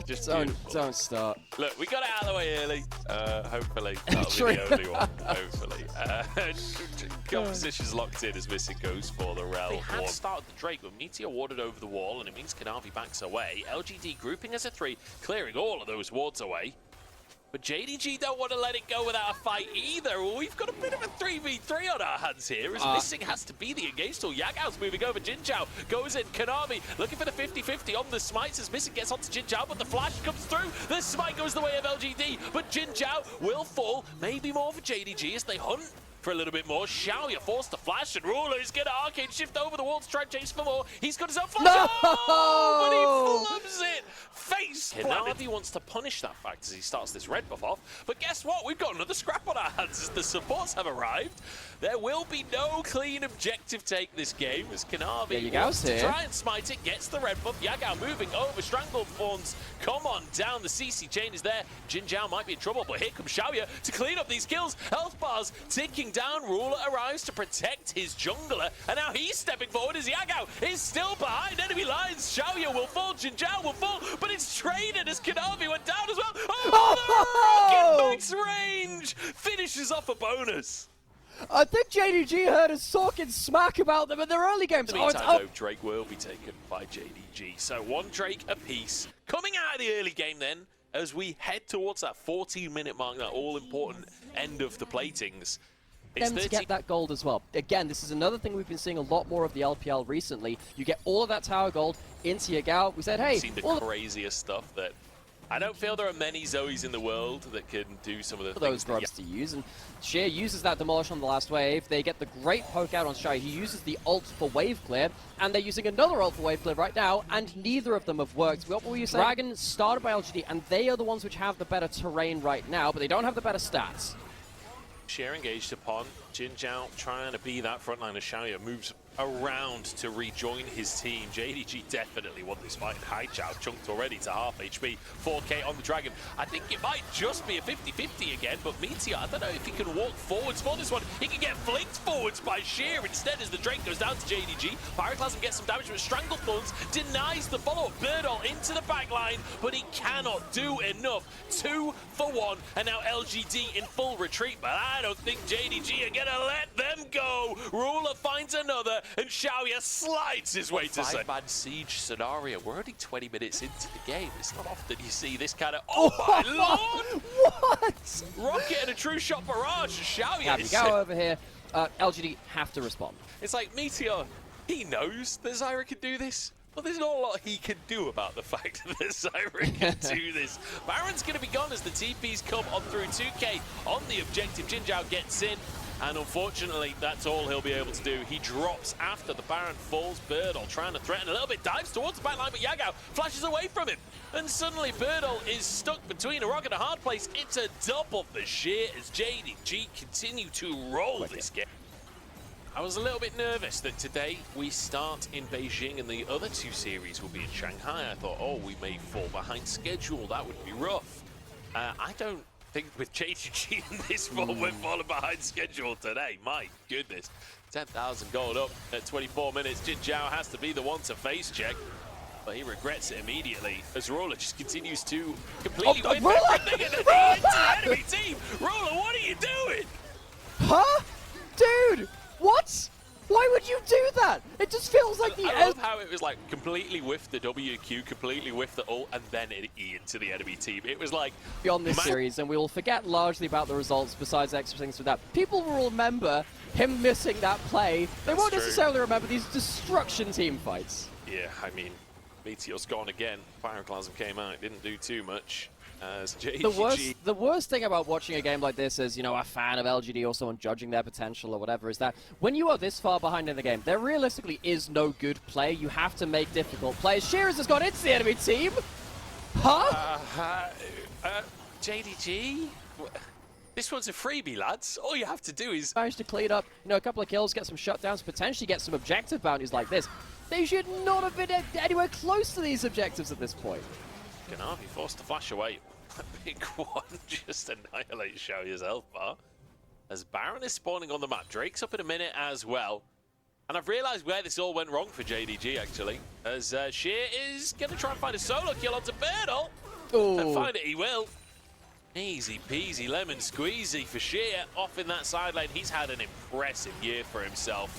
Just don't start. Look, we got it out of the way early. Hopefully, that'll be the only one. Hopefully. Composition's locked in as Missing goes for the Rel. They have started the Drake, but Meteor warded over the wall, and it means Kanavi backs away. LGD grouping as a 3, clearing all of those wards away. But JDG don't want to let it go without a fight either. We've got a bit of a 3v3 on our hands here, as Missing has to be the engaged tool. Yagao's moving over. Jinzhao goes in. Kanavi looking for the 50-50 on the smites as Missing gets onto Jinzhao, but the flash comes through. The smite goes the way of LGD, but Jinzhao will fall. Maybe more for JDG as they hunt for a little bit more. Xiaoya forced to flash, and Ruler is going to arcade shift over the wall to try and chase for more. He's got his own flash, but he flubs it. Face Kanavi wants to punish that fact as he starts this red buff off. But guess what? We've got another scrap on our hands as the supports have arrived. There will be no clean objective take this game as Kanavi wants to try and smite it, gets the red buff. Yagao moving over, Strangled Thorns come on down. The CC chain is there. Jinzhao might be in trouble, but here comes Xiaoya to clean up these kills. Health bars ticking down. Ruler arrives to protect his jungler, and now he's stepping forward as Yagao is still behind enemy lines. Xiaoya will fall, Jinzhao will fall, but it's traded as Kanavi went down as well. Oh, the rocket max range finishes off a bonus. I think JDG heard us talking smack about them in their early games. In the meantime, though, Drake will be taken by JDG. So 1 Drake apiece. Coming out of the early game then, as we head towards that 14-minute mark, that all-important end of the platings. Them to get that gold as well. Again, this is another thing we've been seeing a lot more of the LPL recently. You get all of that tower gold into your Gao. We said, hey, we've seen the craziest stuff that I don't feel there are many Zoes in the world that can do some of the those things grubs to use. And Sheer uses that demolish on the last wave. They get the great poke out on Shy. He uses the ult for wave clear, and they're using another ult for wave clear right now, and neither of them have worked. What were you saying? Dragon started by LGD, and they are the ones which have the better terrain right now, but they don't have the better stats. Sheer engaged upon. Jinzhao trying to be that frontliner. Xiaoya moves around to rejoin his team. JDG definitely won this fight. Haichao chunked already to half HP. 4K on the Dragon. I think it might just be a 50-50 again, but Meteor, I don't know if he can walk forwards for this one. He can get flicked forwards by Sheer instead as the Drake goes down to JDG. Pyroclasm gets some damage, but Strangled Thorns denies the follow-up. Birdall into the back line, but he cannot do enough. 2 for 1, and now LGD in full retreat, but I don't think JDG are gonna let them go. Ruler finds another, and Xiaoya slides his way to 5-man siege scenario. We're only 20 minutes into the game. It's not often you see this kind of, oh my lord! What? Rocket and a true shot barrage. Xiaoya is go over here. LGD have to respond. It's like Meteor, he knows that Zyra can do this. Well, there's not a lot he can do about the fact that Zyra can do this. Baron's going to be gone as the TPs come on through 2K on the objective. Jinzhao gets in, and unfortunately, that's all he'll be able to do. He drops after the Baron falls. Birdall trying to threaten a little bit, dives towards the backline, but Yagao flashes away from him. And suddenly, Birdall is stuck between a rock and a hard place. It's a double for Sheer as JDG continue to roll this game. I was a little bit nervous that today we start in Beijing and the other 2 series will be in Shanghai. I thought, oh, we may fall behind schedule. That would be rough. I don't think with JDG in this form, we're falling behind schedule today. My goodness. 10,000 gold up at 24 minutes. Jinzhao has to be the one to face check, but he regrets it immediately as Ruler just continues to completely whip everything into the enemy team. Ruler, what are you doing? Huh? Dude! What? Why would you do that? It just feels like I love how it was like completely whiffed the WQ, completely whiffed the ult, and then it E into the enemy team. It was like beyond this series, and we will forget largely about the results besides extra things with that. People will remember him missing that play. They won't necessarily remember these destruction team fights. Yeah, I mean, Meteor's gone again. Pyroclasm came out, didn't do too much. As JDG. The worst thing about watching a game like this as, you know, a fan of LGD or someone judging their potential or whatever is that when you are this far behind in the game, there realistically is no good play. You have to make difficult plays. Shearers has gone into the enemy team. Huh? JDG? This one's a freebie, lads. All you have to do is manage to clean up, you know, a couple of kills, get some shutdowns, potentially get some objective bounties like this. They should not have been anywhere close to these objectives at this point. Kanavi forced to flash away. A big one just annihilates Xiaoya's health bar. As Baron is spawning on the map. Drake's up in a minute as well. And I've realized where this all went wrong for JDG, actually. As Sheer is going to try and find a solo kill onto Birdall. And find it he will. Easy peasy lemon squeezy for Sheer. Off in that side lane. He's had an impressive year for himself.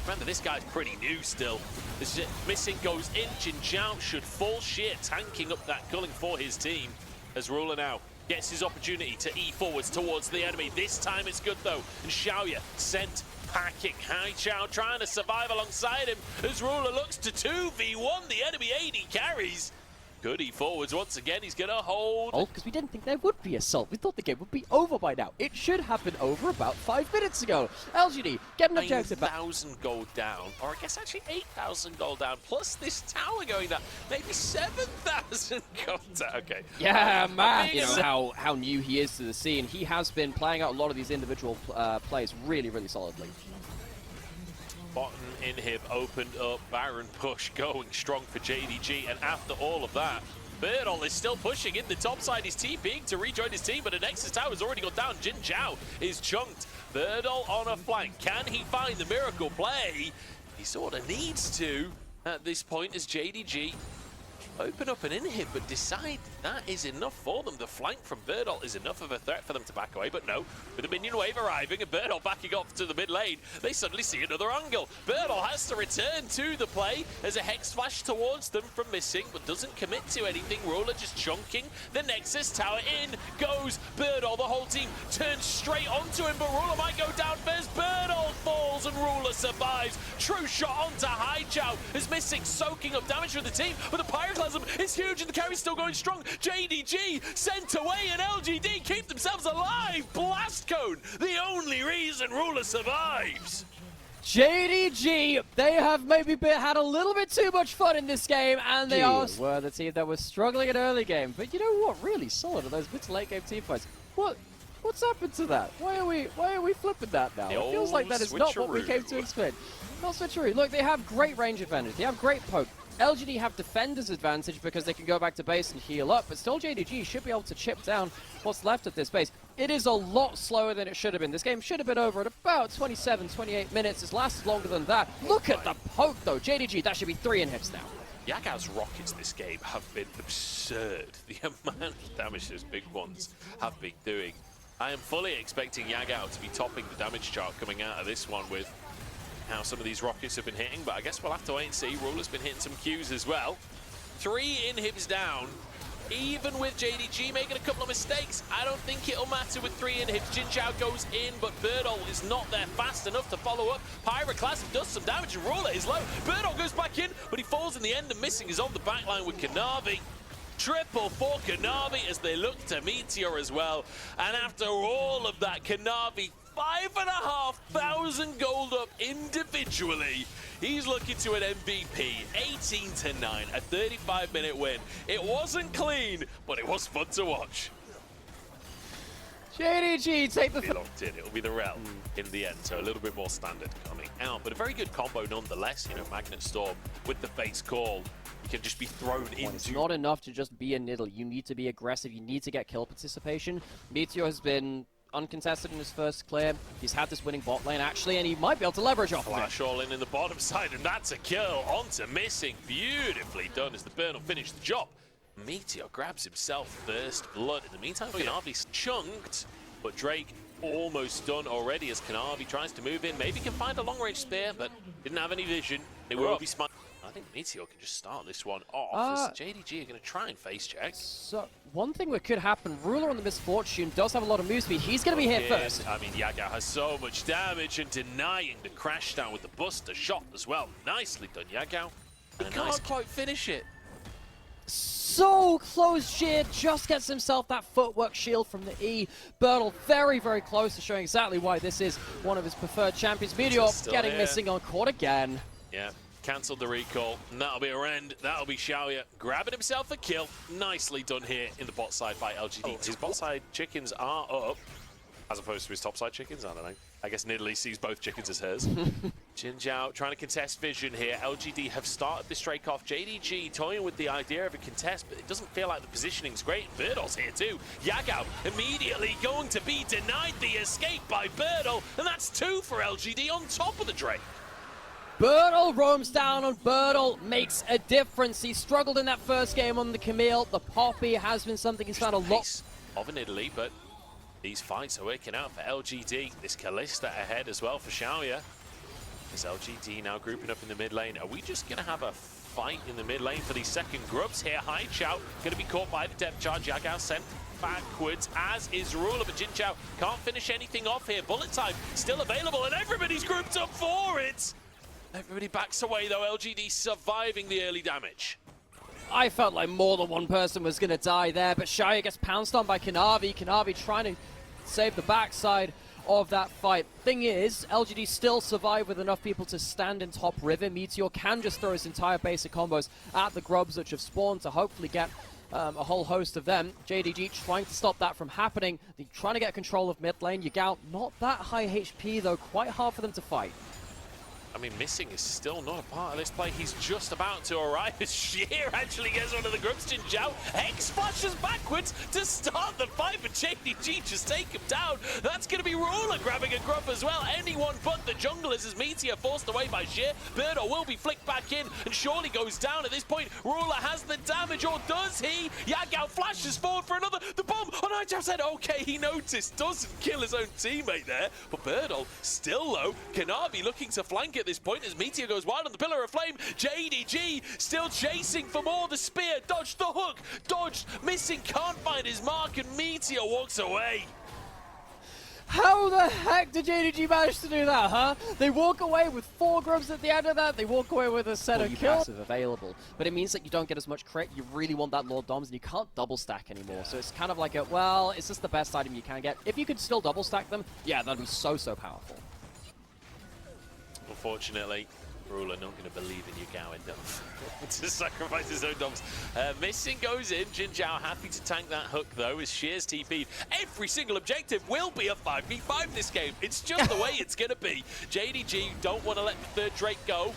Remember, this guy's pretty new still. This is missing goes in. Jinjiao should fall. Sheer tanking up that culling for his team. As Ruler now gets his opportunity to E forwards towards the enemy. This time it's good though. And Xiaoya sent packing. Haichao trying to survive alongside him as Ruler looks to 2v1 the enemy AD carries. Good E forwards once again. He's going to hold. Oh, because we didn't think there would be assault. We thought the game would be over by now. It should happen over about 5 minutes ago. LGD, get an objective back. 9,000 gold down, or I guess actually 8,000 gold down, plus this tower going down. Maybe 7,000 gold down. Okay. Yeah, man. You know how new he is to the scene. He has been playing out a lot of these individual plays really, really solidly. Bottom inhib opened up, Baron push going strong for JDG, and after all of that, Birdall is still pushing in the top side. He's TPing to rejoin his team, but a Nexus tower has already gone down. Jinjiao is chunked. Birdall on a flank. Can he find the miracle play? He sort of needs to at this point as JDG open up an inhib, but decide that is enough for them. The flank from Birdall is enough of a threat for them to back away, but no. With the minion wave arriving and Birdall backing off to the mid lane, they suddenly see another angle. Birdall has to return to the play as a Hex flash towards them from missing, but doesn't commit to anything. Ruler just chunking the Nexus tower. In goes Birdall. The whole team turns straight onto him, but Ruler might go down first. Birdall falls and Ruler survives. True shot onto Haichao is missing, soaking up damage for the team, but the Pyroclasm is huge and the carry's still going strong. JDG sent away and LGD keep themselves alive. Blast Cone, the only reason Ruler survives. JDG, they have maybe had a little bit too much fun in this game, and they were the team that was struggling in early game. But you know what? Really solid are those mid to late game team fights. What's happened to that? Why are we flipping that now? It feels like that is not what we came to expect. Not switcheroo. Look, they have great range advantage. They have great poke. LGD have defender's advantage because they can go back to base and heal up, but still JDG should be able to chip down what's left of this base. It is a lot slower than it should have been. This game should have been over at about 27, 28 minutes. It's lasted longer than that. Look at the poke, though. JDG, that should be 3 inhibs now. Yagao's rockets this game have been absurd. The amount of damage those big ones have been doing. I am fully expecting Yagao to be topping the damage chart coming out of this one with how some of these rockets have been hitting, but I guess we'll have to wait and see. Ruler's been hitting some Qs as well. 3 inhibs down. Even with JDG making a couple of mistakes, I don't think it'll matter with 3 inhibs. Jinjiao goes in, but Birdall is not there fast enough to follow up. Pyroclasm does some damage, and Ruler is low. Birdall goes back in, but he falls in the end, and missing is on the backline with Kanavi. Triple for Kanavi as they look to Meteor as well. And after all of that, Kanavi 5,500 gold up individually. He's looking to an MVP, 18-9, a 35-minute win. It wasn't clean, but it was fun to watch. JDG take the locked in. It'll be the Rel in the end, so a little bit more standard coming out, but a very good combo nonetheless. You know, Magnet Storm with the face call. You can just be thrown into. It's not enough to just be a Niddle. You need to be aggressive. You need to get kill participation. Meteor has been uncontested in his first clear. He's had this winning bot lane actually, and he might be able to leverage off of it. Flash all in the bottom side, and that's a kill onto missing. Beautifully done as the burn will finish the job. Meteor grabs himself first blood. In the meantime, Kanavi's chunked, but Drake almost done already as Kanavi tries to move in. Maybe can find a long-range spear, but didn't have any vision. It will be smart. I think Meteor can just start this one off as JDG are going to try and face check. So, one thing that could happen, Ruler on the Misfortune does have a lot of move speed. He's going to be hit first. I mean, Yagao has so much damage and denying the crash down with the Buster shot as well. Nicely done, Yagao. He can't quite finish it. So close, Sheer just gets himself that footwork shield from the E. Birdall very, very close to showing exactly why this is one of his preferred champions. Meteor getting missing on court again. Yeah. Cancelled the recall, and that'll be a Rend. That'll be Xiaoya grabbing himself a kill. Nicely done here in the bot side by LGD. His bot side chickens are up, as opposed to his top side chickens. I don't know. I guess Nidalee sees both chickens as hers. Jinjiao trying to contest vision here. LGD have started this strike off. JDG toying with the idea of a contest, but it doesn't feel like the positioning's great. Birdall's here too. Yagao immediately going to be denied the escape by Birdall, and that's 2 for LGD on top of the Drake. Birdle roams down on Birdle, makes a difference. He struggled in that first game on the Camille. The Poppy has been something he's found a lot of in Italy, but these fights are working out for LGD. This Kalista ahead as well for Xiaoya. This LGD now grouping up in the mid lane. Are we just going to have a fight in the mid lane for these second grubs here? Hai Chao going to be caught by the depth charge. Yagao sent backwards, as is Ruler, but Jin Chao can't finish anything off here. Bullet time still available, and everybody's grouped up for it. Everybody backs away though. LGD surviving the early damage. I felt like more than one person was going to die there, but Shaya gets pounced on by Kanavi. Kanavi trying to save the backside of that fight. Thing is, LGD still survive with enough people to stand in top river. Meteor can just throw his entire basic combos at the grubs which have spawned to hopefully get a whole host of them. JDG trying to stop that from happening. They're trying to get control of mid lane. Yagao not that high HP though, quite hard for them to fight. I mean, Missing is still not a part of this play. He's just about to arrive as Sheer actually gets one of the grubs. Jin Chao X flashes backwards to start the fight, but JDG just take him down. That's going to be Ruler grabbing a grub as well. Anyone but the junglers as Meteor forced away by Sheer. Birdo will be flicked back in and surely goes down at this point. Ruler has the damage, or does he? Yagao flashes forward for another. The bomb on Hai said, okay, he noticed. Doesn't kill his own teammate there, but Birdo still low. Kanavi looking to flank at this point as Meteor goes wide on the Pillar of Flame. JDG still chasing for more. The spear dodged, the hook dodged. Missing can't find his mark, and Meteor walks away. How the heck did JDG manage to do that, huh? They walk away with 4 grubs at the end of that. They walk away with a set of kills. Passive available, but it means that you don't get as much crit. You really want that Lord Doms, and you can't double stack anymore. Yeah. So it's kind of like a, well, it's just the best item you can get. If you could still double stack them, yeah, that'd be so powerful. Unfortunately, Ruler not going to believe in Yagao enough to sacrifice his own doms. Missing goes in. Jin Chao happy to tank that hook though as Sheer's TP. Every single objective will be a 5v5 this game. It's just the way it's going to be. JDG don't want to let the third Drake go.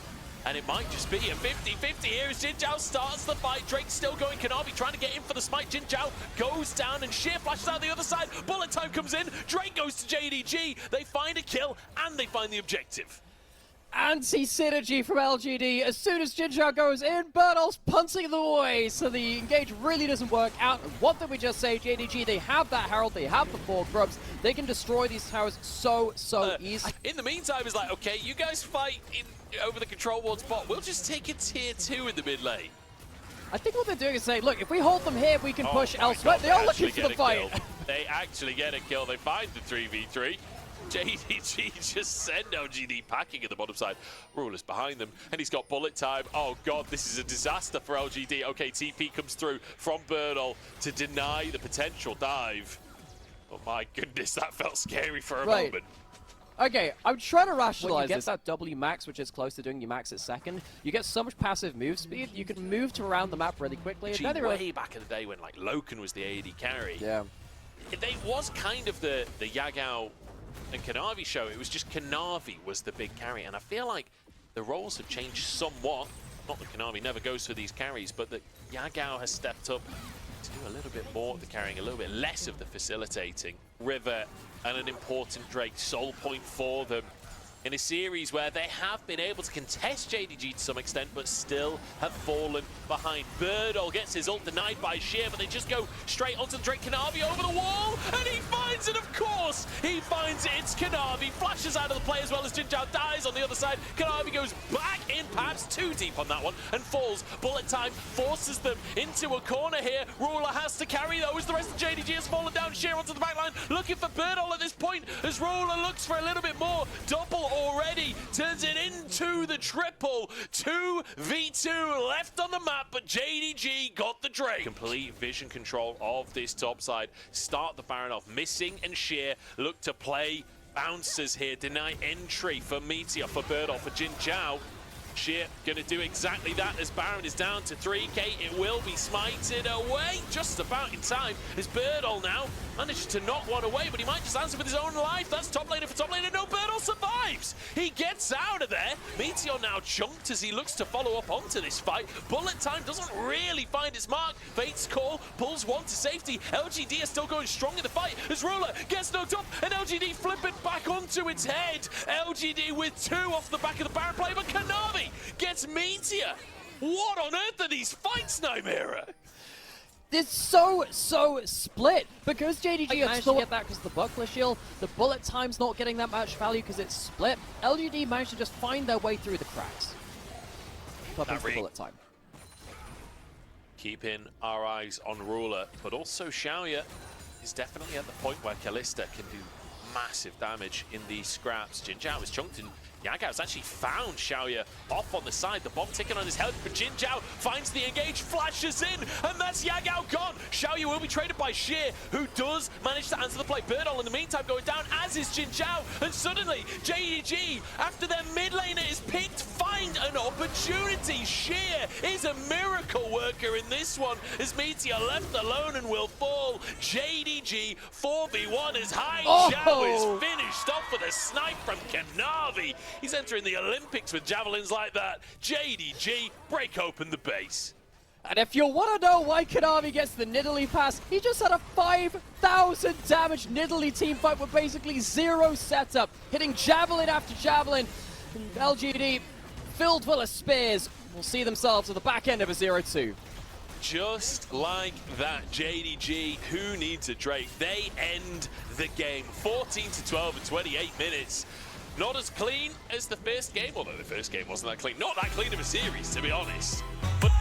And it might just be a 50-50 here as Jin Chao starts the fight. Drake's still going. Kanavi trying to get in for the smite. Jin Chao goes down and Sheer flashes out the other side. Bullet time comes in. Drake goes to JDG. They find a kill and they find the objective. Anti-synergy from LGD. As soon as Jin Chao goes in, Birdle's punching them away, so the engage really doesn't work out. And what did we just say? JDG, they have that Herald, they have the 4 grubs. They can destroy these towers so easy. In the meantime, it's like, okay, you guys fight over the control ward spot. We'll just take a tier 2 in the mid lane. I think what they're doing is saying, look, if we hold them here, we can push elsewhere. They are looking for the fight. They actually get a kill. They find the 3v3. JDG just send LGD packing at the bottom side. Ruler's behind them, and he's got bullet time. Oh god, this is a disaster for LGD. Okay, TP comes through from Birdle to deny the potential dive. Oh my goodness, that felt scary for a moment. Okay, I'm trying to rationalize this. That W max, which is close to doing your max at second, you get so much passive move speed, you can move to around the map really quickly. Way back in the day when like Loken was the AD carry. Yeah. It was kind of the Yagao and Kanavi show. It was just Kanavi was the big carry, and I feel like the roles have changed somewhat. Not that Kanavi never goes for these carries, but that Yagao has stepped up to do a little bit more of the carrying, a little bit less of the facilitating. River and an important Drake soul point for them in a series where they have been able to contest JDG to some extent, but still have fallen behind. Birdle gets his ult denied by Sheer, but they just go straight onto Drake. Kanavi over the wall, and he finds it, of course! He finds it, it's Kanavi, flashes out of the play as well as Jin Chao dies on the other side. Kanavi goes back in, perhaps too deep on that one, and falls. Bullet time forces them into a corner here. Ruler has to carry though, as the rest of JDG has fallen down. Sheer onto the back line, looking for Birdle at this point, as Ruler looks for a little bit more. Double already turns it into the triple. 2v2 left on the map, but JDG got the Drake. Complete vision control of this top side. Start the Baron off. Missing and Sheer look to play bouncers here. Deny entry for Meteor, for Birdle, for Jin Chao. Sheer gonna do exactly that as Baron is down to 3k. It will be smited away just about in time as Birdall now managed to knock one away, but he might just answer with his own life. That's top laner for top laner. No, Birdall survives. He gets out of there. Meteor now chunked as he looks to follow up onto this fight. Bullet time doesn't really find its mark. Fate's call pulls one to safety. LGD is still going strong in the fight as Ruler gets knocked up and LGD flip it back onto its head. LGD with 2 off the back of the Baron play, but Kanavi gets Meteor. What on earth are these fights, Nymera? It's so split because JDG managed to get that because the buckler shield, the bullet time's not getting that much value because it's split. LGD managed to just find their way through the cracks. Clubbing for bullet time. Keeping our eyes on Ruler, but also Xiaoya is definitely at the point where Kalista can do massive damage in these scraps. Jin Zhao is chunked and Yagao's actually found Xiaoya off on the side. The bomb ticking on his head, but Jin Zhao finds the engage, flashes in, and that's Yagao gone. Xiaoya will be traded by Sheer, who does manage to answer the play. Birdall in the meantime going down, as is Jin Zhao, and suddenly JDG, after their mid laner is picked, find an opportunity. Sheer is a miracle worker in this one, as Meteor left alone and will fall. JDG 4v1 as Hai Zhao is finished off with a snipe from Kanavi. He's entering the Olympics with javelins like that. JDG, break open the base. And if you want to know why Kanavi gets the Nidalee pass, he just had a 5,000 damage Nidalee team fight with basically 0 setup, hitting javelin after javelin. And LGD, filled full of spears, will see themselves at the back end of a 0-2. Just like that, JDG, who needs a Drake? They end the game 14-12 in 28 minutes. Not as clean as the first game, although the first game wasn't that clean. Not that clean of a series, to be honest. But